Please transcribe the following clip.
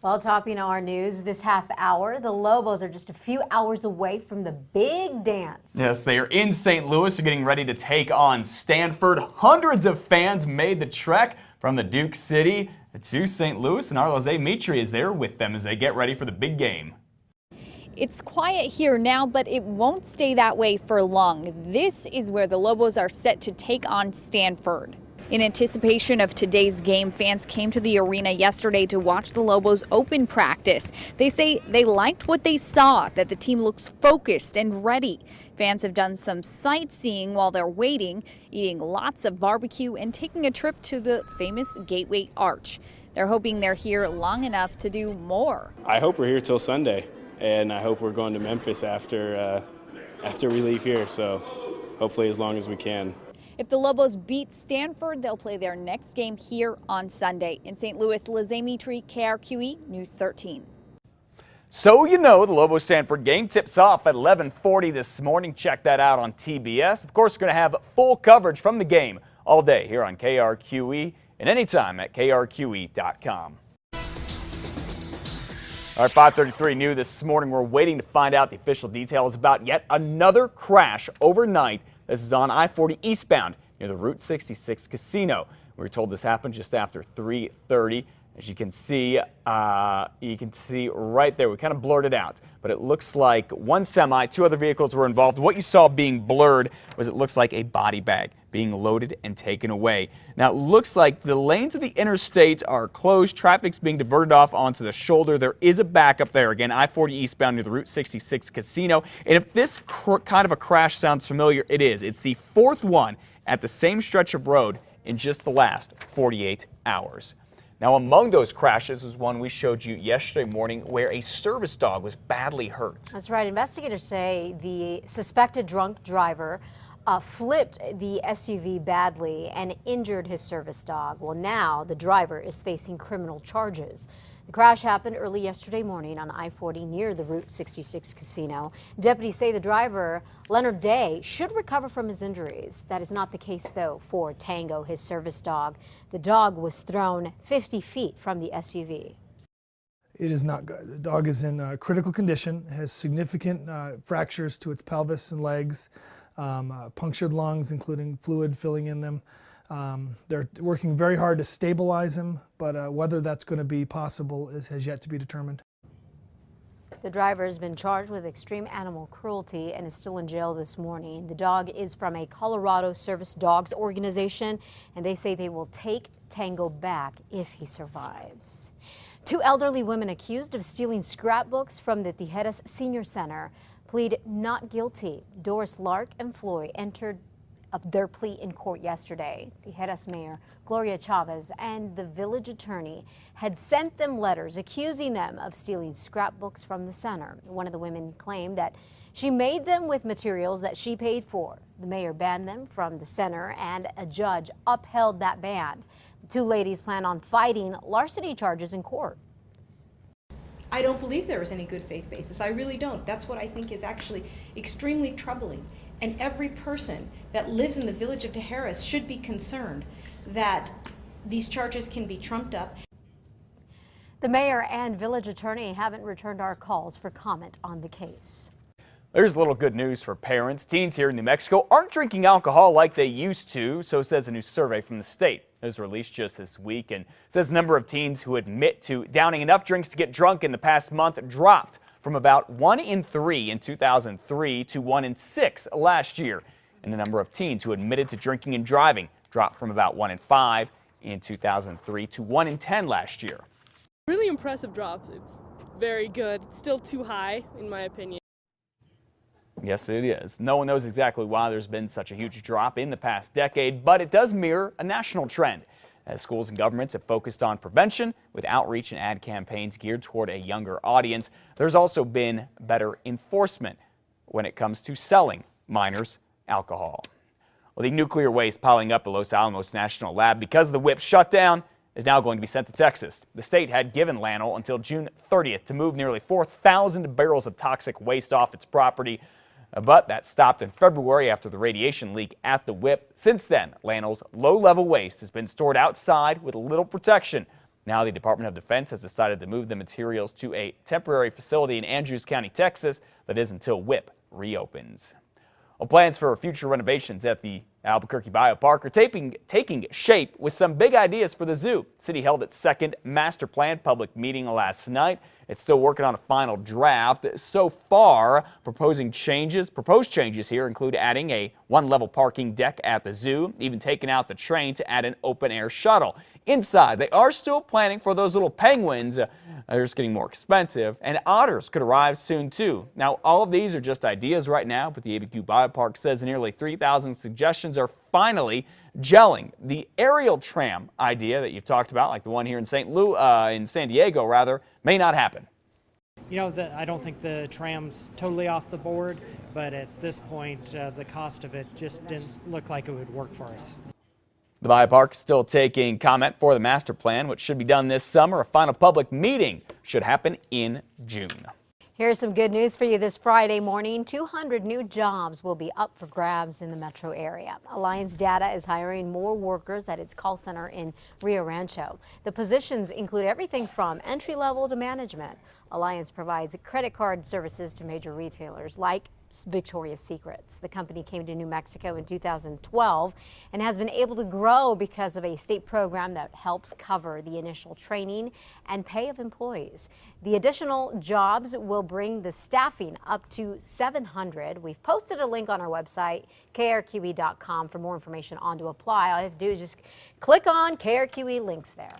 Well, topping our news this half hour, the Lobos are just a few hours away from the big dance. Yes, they are in St. Louis, getting ready to take on Stanford. Hundreds of fans made the trek from the Duke City to St. Louis, and our Lizzie Mitri is there with them as they get ready for the big game. It's quiet here now, but it won't stay that way for long. This is where the Lobos are set to take on Stanford. In anticipation of today's game, fans came to the arena yesterday to watch the Lobos open practice. They say they liked what they saw, that the team looks focused and ready. Fans have done some sightseeing while they're waiting, eating lots of barbecue and taking a trip to the famous Gateway Arch. They're hoping they're here long enough to do more. I hope we're here till Sunday, and I hope we're going to Memphis after we leave here, so hopefully as long as we can. If the Lobos beat Stanford, they'll play their next game here on Sunday. In St. Louis, Lizzie Mitri, KRQE News 13. So you know the Lobos-Stanford game tips off at 11:40 this morning. Check that out on TBS. Of course, we're going to have full coverage from the game all day here on KRQE and anytime at krqe.com. All right, 5:33 new this morning. We're waiting to find out the official details about yet another crash overnight. This is on I-40 eastbound near the Route 66 casino. We were told this happened just after 3:30. As you can see right there, we kind of blurred it out, but it looks like one semi, two other vehicles were involved. What you saw being blurred was it looks like a body bag being loaded and taken away. Now it looks like the lanes of the interstate are closed. Traffic's being diverted off onto the shoulder. There is a backup there. Again, I-40 eastbound near the Route 66 casino. And if this kind of a crash sounds familiar, it is. It's the fourth one at the same stretch of road in just the last 48 hours. Now, among those crashes was one we showed you yesterday morning where a service dog was badly hurt. That's right. Investigators say the suspected drunk driver flipped the SUV badly and injured his service dog. Well, now the driver is facing criminal charges. The crash happened early yesterday morning on I-40 near the Route 66 casino. Deputies say the driver, Leonard Day, should recover from his injuries. That is not the case, though, for Tango, his service dog. The dog was thrown 50 feet from the SUV. It is not good. The dog is in critical condition, has significant fractures to its pelvis and legs, punctured lungs, including fluid filling in them. They're working very hard to stabilize him, but whether that's going to be possible has yet to be determined. The driver has been charged with extreme animal cruelty and is still in jail this morning. The dog is from a Colorado Service Dogs organization, and they say they will take Tango back if he survives. Two elderly women accused of stealing scrapbooks from the Tijeras Senior Center plead not guilty. Doris Lark and Floyd entered their plea in court yesterday. Tijeras Mayor Gloria Chavez and the village attorney had sent them letters accusing them of stealing scrapbooks from the center. One of the women claimed that she made them with materials that she paid for. The mayor banned them from the center and a judge upheld that ban. The two ladies plan on fighting larceny charges in court. I don't believe there is any good faith basis. I really don't. That's what I think is actually extremely troubling. And every person that lives in the village of Tijeras should be concerned that these charges can be trumped up. The mayor and village attorney haven't returned our calls for comment on the case. There's a little good news for parents. Teens here in New Mexico aren't drinking alcohol like they used to, so says a new survey from the state. It was released just this week and says the number of teens who admit to downing enough drinks to get drunk in the past month dropped from about 1 in 3 in 2003 to 1 in 6 last year. And the number of teens who admitted to drinking and driving dropped from about 1 in 5 in 2003 to 1 in 10 last year. Really impressive drop. It's very good. It's still too high, in my opinion. Yes, it is. No one knows exactly why there's been such a huge drop in the past decade, but it does mirror a national trend, as schools and governments have focused on prevention with outreach and ad campaigns geared toward a younger audience. There's also been better enforcement when it comes to selling minors alcohol. Well, the nuclear waste piling up at Los Alamos National Lab because of the WIPP shutdown is now going to be sent to Texas. The state had given Lanel until June 30th to move nearly 4,000 barrels of toxic waste off its property. But that stopped in February after the radiation leak at the WIPP. Since then, Lanel's low-level waste has been stored outside with little protection. Now the Department of Defense has decided to move the materials to a temporary facility in Andrews County, Texas, that is until WIP reopens. Well, plans for future renovations at the Albuquerque Biopark are taking shape with some big ideas for the zoo. City held its second master plan public meeting last night. It's still working on a final draft. So far, proposed changes here include adding a one-level parking deck at the zoo, even taking out the train to add an open-air shuttle. Inside, they are still planning for those little penguins. They're just getting more expensive, and otters could arrive soon too. Now, all of these are just ideas right now, but the ABQ Biopark says nearly 3,000 suggestions are finally gelling. The aerial tram idea that you've talked about, like the one here in San Diego rather, may not happen. You know, I don't think the tram's totally off the board, but at this point, the cost of it just didn't look like it would work for us. The Biopark is still taking comment for the master plan, which should be done this summer. A final public meeting should happen in June. Here's some good news for you this Friday morning. 200 new jobs will be up for grabs in the metro area. Alliance Data is hiring more workers at its call center in Rio Rancho. The positions include everything from entry-level to management. Alliance provides credit card services to major retailers like Victoria's Secrets. The company came to New Mexico in 2012 and has been able to grow because of a state program that helps cover the initial training and pay of employees. The additional jobs will bring the staffing up to 700. We've posted a link on our website, krqe.com, for more information on to apply. All you have to do is just click on KRQE links there.